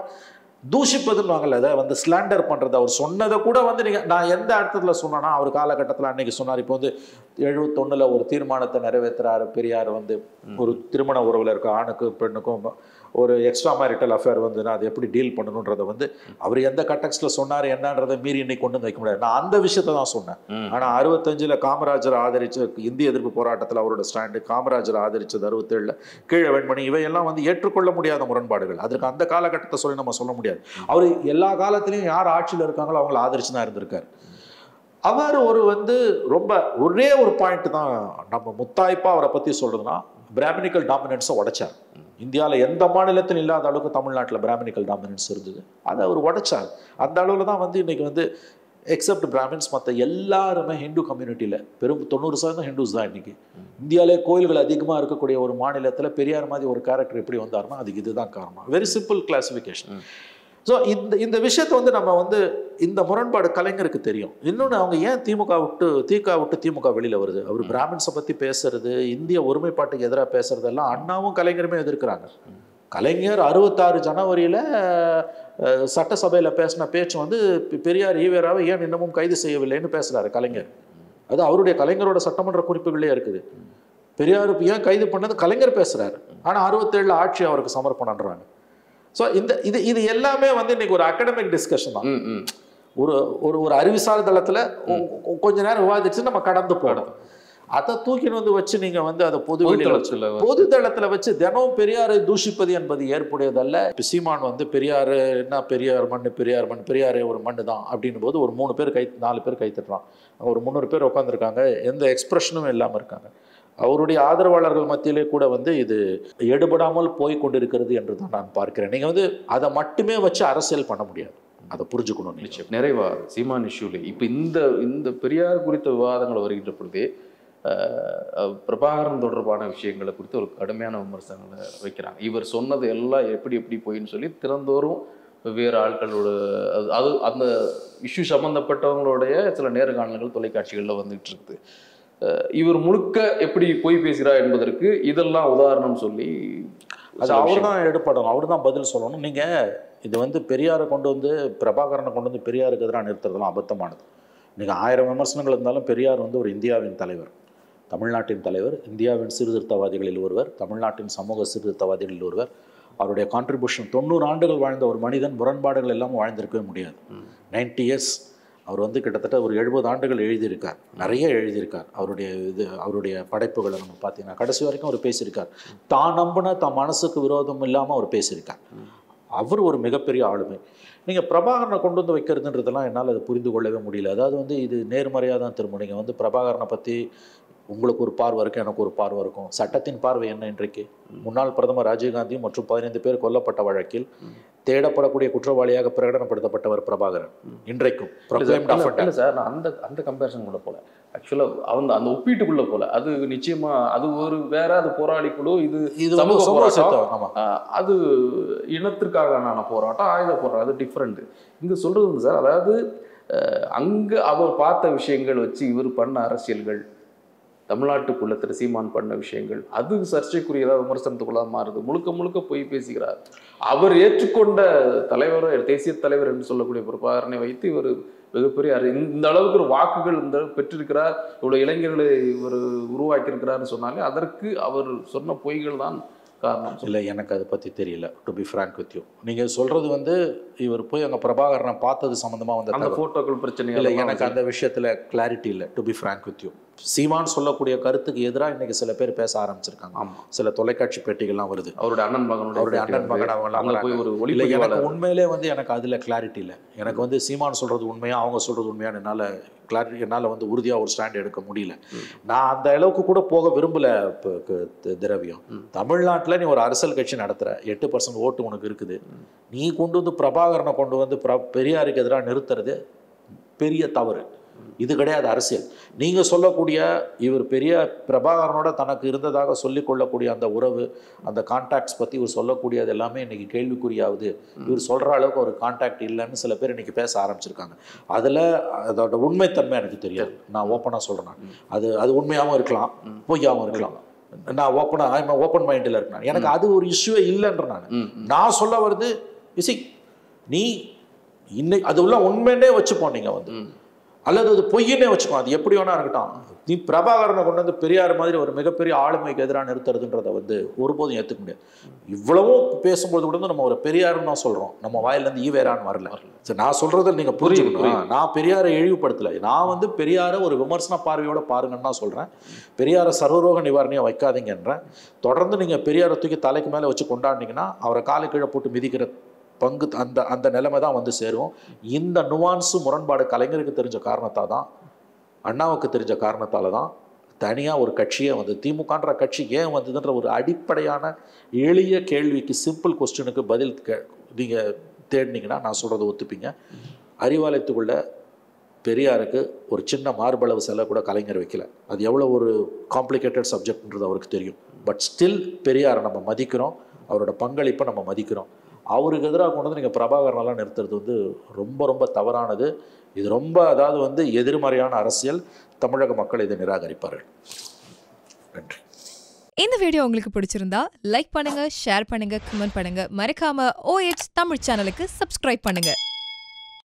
தூஷிப்பதுன்னு வாங்கல, அதை வந்து ஸ்லாண்டர் பண்ணுறது, அவர் சொன்னதை கூட வந்து நீங்கள், நான் எந்த அர்த்தத்தில் சொன்னேன்னா, அவர் காலகட்டத்தில் அன்னைக்கு சொன்னார், இப்போ வந்து 71 ஒரு தீர்மானத்தை நிறைவேற்றுறாரு பெரியார், வந்து ஒரு திருமண உறவில் இருக்க ஆணுக்கு பெண்ணுக்கும் ஒரு எக்ஸ்ட்ரா மேரிட்டல் அஃபேர் வந்துன்னா அது எப்படி டீல் பண்ணணுன்றதை வந்து அவர் எந்த கட்டெக்ஸ்டில் சொன்னார் என்னன்றதை மீறி இன்னைக்கு கொண்டு வந்து வைக்க முடியாது. நான் அந்த விஷயத்தை தான் சொன்னேன். ஆனால் 65 காமராஜர் ஆதரிச்ச இந்திய எதிர்ப்பு போராட்டத்தில் அவரோட ஸ்டாண்டு, காமராஜர் ஆதரிச்சது 67 கீழே வெண்மணி, இவையெல்லாம் வந்து ஏற்றுக்கொள்ள முடியாத முரண்பாடுகள். அதற்கு அந்த காலகட்டத்தை சொல்லி நம்ம சொல்ல முடியாது. அவர் எல்லா காலத்திலையும் யார் ஆட்சியில் இருக்காங்களோ அவங்கள ஆதரிச்சு தான் இருந்திருக்காரு. அவர் ஒரு வந்து ரொம்ப ஒரே ஒரு பாயிண்ட் தான் நம்ம முத்தாய்ப்பா அவரை பற்றி சொல்றதுன்னா, பிராமணிக்கல் டாமினன்ஸை உடைச்சார். இந்தியாவில் எந்த மாநிலத்திலும் இல்லாத அளவுக்கு தமிழ்நாட்டில் பிராமணிக்கல் டாமினன்ஸ் இருந்தது, அதை அவர் உடைச்சார். அந்த அளவில் தான் வந்து இன்னைக்கு வந்து எக்ஸப்ட் பிராமின்ஸ் மற்ற எல்லாருமே ஹிந்து கம்யூனிட்டியில் பெரும் 90% ஹிந்துஸ் தான். இன்னைக்கு இந்தியாவிலே கோயில்கள் அதிகமாக இருக்கக்கூடிய ஒரு மாநிலத்தில் பெரியார் மாதிரி ஒரு கேரக்டர் எப்படி வந்தாருன்னா அதுக்கு இதுதான் காரணம். Very simple classification. ஸோ இந்த விஷயத்தை வந்து நம்ம வந்து இந்த முரண்பாடு கலைஞருக்கு தெரியும். இன்னொன்று, அவங்க ஏன் திமுக விட்டு திமுக வெளியில் வருது? அவர் பிராமின்ஸை பற்றி பேசுறது, இந்திய ஒருமைப்பாட்டுக்கு எதிராக பேசுறதெல்லாம் அண்ணாவும் கலைஞருமே எதிர்க்கிறாங்க. கலைஞர் 66 ஜனவரியில் சட்டசபையில் பேசின பேச்சு வந்து பெரியார் ஈவேராவை ஏன் இன்னமும் கைது செய்யவில்லைன்னு பேசுகிறாரு கலைஞர். அது அவருடைய கலைஞரோட சட்டமன்ற குறிப்புகளே இருக்குது. பெரியார் ஏன் கைது பண்ணது கலைஞர் பேசுகிறாரு. ஆனால் 67 ஆட்சி அவருக்கு சமர்ப்பணன்றாங்க. ஸோ இது எல்லாமே வந்து இன்னைக்கு ஒரு அகடமிக் டிஸ்கஷன் தான். ஒரு அறிவுசார் தளத்தில் கொஞ்ச நேரம் விவாதிச்சு நம்ம கடந்து போகணும். அதை தூக்கின்னு வந்து வச்சு நீங்கள் வந்து அதை பொது தளத்தில் வச்சு தினம் பெரியாரை தூஷிப்பது என்பது ஏற்புடையதல்ல. இப்போ சீமான் வந்து பெரியார் என்ன பெரியார் மண் பெரியாரே ஒரு மண்ணு தான் அப்படின்னும் போது ஒரு 3 பேர் 4 பேர் கைத்தட்டுறான். ஒரு 300 பேர் உட்காந்துருக்காங்க, எந்த எக்ஸ்பிரஷனும் இல்லாமல் இருக்காங்க. அவருடைய ஆதரவாளர்கள் மத்தியிலே கூட வந்து இது எடுபடாமல் போய் கொண்டிருக்கிறது என்று தான் நான் பார்க்கிறேன். நீங்கள் வந்து அதை மட்டுமே வச்சு அரசியல் பண்ண முடியாது, அதை புரிஞ்சுக்கணும். நிச்சயம். நிறைவா சீமான் இஷ்யூல இப்போ இந்த பெரியார் குறித்த விவாதங்கள் வருகின்ற பொழுதே பிரபாகரன் தொடர்பான விஷயங்களை குறித்து ஒரு கடுமையான விமர்சனங்களை வைக்கிறாங்க. இவர் சொன்னது எல்லாம் எப்படி போயின்னு சொல்லி திறந்தோறும் வெவ்வேறு ஆட்களோட அது அந்த இஷ்யூ சம்மந்தப்பட்டவங்களுடைய சில நேர்காணல்கள் தொலைக்காட்சிகளில் வந்துகிட்டு இருக்குது. இவர் முழுக்க எப்படி போய் பேசுகிறார் என்பதற்கு இதெல்லாம் உதாரணம் சொல்லி அது அவர் தான் எடுப்படணும், அவர் தான் பதில் சொல்லணும். நீங்கள் இது வந்து பெரியாரை கொண்டு வந்து பிரபாகரனை கொண்டு வந்து பெரியாருக்கு எதிராக நிறுத்துறதுலாம் அபத்தமானது. நீங்கள் 1000 விமர்சனங்கள் இருந்தாலும் பெரியார் வந்து ஒரு இந்தியாவின் தலைவர், தமிழ்நாட்டின் தலைவர், இந்தியாவின் சீர்திருத்தவாதிகளில் ஒருவர், தமிழ்நாட்டின் சமூக சீர்திருத்தவாதிகளில் ஒருவர். அவருடைய கான்ட்ரிபியூஷன் 90 ஆண்டுகள் வாழ்ந்த ஒரு மனிதன் முரண்பாடுகள் எல்லாம் வாழ்ந்திருக்கவே முடியாது. 90 years அவர் வந்து கிட்டத்தட்ட ஒரு 70 ஆண்டுகள் எழுதியிருக்கார், நிறைய எழுதியிருக்கார். அவருடைய படைப்புகளை நம்ம பார்த்தீங்கன்னா கடைசி வரைக்கும் அவர் பேசியிருக்கார். தான் நம்பின தன் மனசுக்கு விரோதம் இல்லாமல் அவர் பேசியிருக்கார். அவர் ஒரு மிகப்பெரிய ஆளுமை. நீங்கள் பிரபாகரனை கொண்டு வந்து வைக்கிறதுன்றதெல்லாம் என்னால் அதை புரிந்து கொள்ளவே முடியல. அதாவது வந்து இது நேர்மறையாக தான் திரும்ப. நீங்கள் வந்து பிரபாகரனை பற்றி உங்களுக்கு ஒரு பார்வை இருக்கும், எனக்கு ஒரு பார்வை இருக்கும். சட்டத்தின் பார்வை என்ன? இன்றைக்கு முன்னாள் பிரதமர் ராஜீவ்காந்தி மற்றும் 15 பேர் கொல்லப்பட்ட வழக்கில் தேடப்படக்கூடிய குற்றவாளியாக பிரகடனப்படுத்தப்பட்டவர் பிரபாகரன். இன்றைக்கும் சார் நான் அந்த கம்பேரிசன் கூட போல, ஆக்சுவலாக அந்த ஒப்பீட்டுக்குள்ள போல, அது நிச்சயமா அது ஒரு வேற, அது போராளி குழு, இது சமூக போராட்டம், அது இனத்திற்கான போராட்டம், ஆயுத போராட்டம், அது டிஃப்ரெண்ட். இங்க சொல்றது சார், அதாவது அங்க அவர் பார்த்த விஷயங்கள் வச்சு இவர் பண்ண அரசியல்கள், தமிழ்நாட்டுக்குள்ள திரு சீமான் பண்ண விஷயங்கள், அது சர்ச்சைக்குரியதாக விமர்சனத்துக்குள்ள மாறுது. முழுக்க போய் பேசுகிறார். அவர் ஏற்றுக்கொண்ட தலைவர், தேசிய தலைவர் என்று சொல்லக்கூடிய பிரபாகரனை வைத்து இவர் மிகப்பெரிய இந்த அளவுக்கு ஒரு வாக்குகள் பெற்றிருக்கிறார், இவ்வளவு இளைஞர்களை இவர் உருவாக்கியிருக்கிறார்னு சொன்னாலே அதற்கு அவர் சொன்ன பொய்கள் தான் காரணம். இல்லை, எனக்கு அதை பற்றி தெரியல, to be frank with you. நீங்கள் சொல்கிறது வந்து இவர் போய் அங்கே பிரபாகரனை பார்த்தது சம்மந்தமாக வந்து அந்த ஃபோட்டோக்கள் பிரச்சனை இல்லை, எனக்கு அந்த விஷயத்தில் கிளாரிட்டி இல்லை, to be frank with you. Seeman சொல்லக்கூடிய கருத்துக்கு எதிராக இன்னைக்கு சில பேர் பேச ஆரம்பிச்சிருக்காங்க. ஆமாம், சில தொலைக்காட்சி பேட்டிகள்லாம் வருது. அவருடைய அண்ணன் மகன் அவங்களாம் போய் ஒரு ஒளி. எனக்கு உண்மையிலே வந்து எனக்கு அதில் கிளாரிட்டி இல்லை. எனக்கு வந்து சீமான் சொல்கிறது உண்மையா அவங்க சொல்கிறது உண்மையான என்னால் வந்து உறுதியாக ஒரு ஸ்டாண்ட் எடுக்க முடியல. நான் அந்த அளவுக்கு கூட போக விரும்பல. திரவியம், தமிழ்நாட்டில் நீ ஒரு அரசியல் கட்சி நடத்துகிற, 8% ஓட்டு உனக்கு இருக்குது, நீ கொண்டு வந்து பிரபாகரனை கொண்டு வந்து பெரியாருக்கு எதிராக நிறுத்துறது பெரிய தவறு. இது கிடையாது அரசியல். நீங்கள் சொல்லக்கூடிய இவர் பெரிய பிரபாகரனோட தனக்கு இருந்ததாக சொல்லிக் கொள்ளக்கூடிய அந்த உறவு, அந்த கான்டாக்ட்ஸ் பற்றி இவர் சொல்லக்கூடியது எல்லாமே இன்றைக்கி கேள்விக்குறியாவது. இவர் சொல்கிற அளவுக்கு ஒரு கான்டாக்ட் இல்லைன்னு சில பேர் இன்றைக்கி பேச ஆரம்பிச்சிருக்காங்க. அதில் அதோட உண்மைத்தன்மை எனக்கு தெரியாது, நான் ஓப்பனாக சொல்கிறேன். அது உண்மையாகவும் இருக்கலாம், பொய்யாகவும் இருக்கலாம். நான் ஓப்பன் மைண்டில் இருக்கேன், எனக்கு அது ஒரு இஷ்யூவே இல்லைன்ற நான் சொல்ல வருது இசி நீ இன்னைக்கு அது உள்ள உண்மைன்னே வச்சுப்போம் நீங்கள் வந்து, அல்லது அது பொய்யன்னே வச்சுக்கோ, அது எப்படி வேணா இருக்கட்டும். நீ பிரபாகரனை கொண்டு வந்து பெரியார் மாதிரி ஒரு மிகப்பெரிய ஆளுமைக்கு எதிராக நிறுத்துறதுன்றதை வந்து ஒருபோதும் ஏற்றுக்க முடியாது. இவ்வளவும் பேசும்போது கூட நம்ம ஒரு பெரியாருன்னு தான் சொல்கிறோம், நம்ம வாயிலேருந்து ஈவேரான்னு வரல. சரி, நான் சொல்கிறத நீங்கள் புரிஞ்சுக்கணும். நான் பெரியாரை இழிவுபடுத்தலை, நான் வந்து பெரியாரை ஒரு விமர்சன பார்வையோட பாருங்கன்னு தான் சொல்கிறேன். பெரியாரை சர்வரோக நிவாரணியை வைக்காதீங்கன்றேன். தொடர்ந்து நீங்கள் பெரியாரை தூக்கி தலைக்கு மேலே வச்சு கொண்டாடினீங்கன்னா அவரை காலை கீழே போட்டு மிதிக்கிற பங்கு அந்த நிலைமை தான் வந்து சேரும். இந்த நுவான்ஸு முரண்பாடு கலைஞருக்கு தெரிஞ்ச காரணத்தால் தான், அண்ணாவுக்கு தெரிஞ்ச காரணத்தால் தான் தனியாக ஒரு கட்சியே வந்து திமுகன்ற கட்சி ஏன் வந்ததுன்ற ஒரு அடிப்படையான எளிய கேள்விக்கு, சிம்பிள் கொஸ்டினுக்கு பதில் நீங்கள் தேடினீங்கன்னா நான் சொல்கிறத ஒத்துப்பீங்க. அறிவாலயத்துக்குள்ள பெரியாருக்கு ஒரு சின்ன மார்பளவு செல்ல கூட கலைஞர் வைக்கல. அது எவ்வளோ ஒரு காம்ப்ளிகேட்டட் சப்ஜெக்ட்ன்றது அவருக்கு தெரியும். பட் ஸ்டில் பெரியாரை நம்ம மதிக்கிறோம், அவரோட பங்களிப்பை நம்ம மதிக்கிறோம். அவருக்கு எதிராக கொண்டு வந்து நீங்கள் பிரபாகரனெல்லாம் நிறுத்துறது வந்து ரொம்ப ரொம்ப தவறானது. இது ரொம்ப அதாவது வந்து எதிர்மறையான அரசியல். தமிழக மக்கள் இதை நிராகரிப்பார்கள். நன்றி. இந்த வீடியோ உங்களுக்கு பிடிச்சிருந்தா லைக் பண்ணுங்க, ஷேர் பண்ணுங்க, கமெண்ட் பண்ணுங்க. மறக்காம OH தமிழ் சேனலுக்கு சப்ஸ்கிரைப் பண்ணுங்க.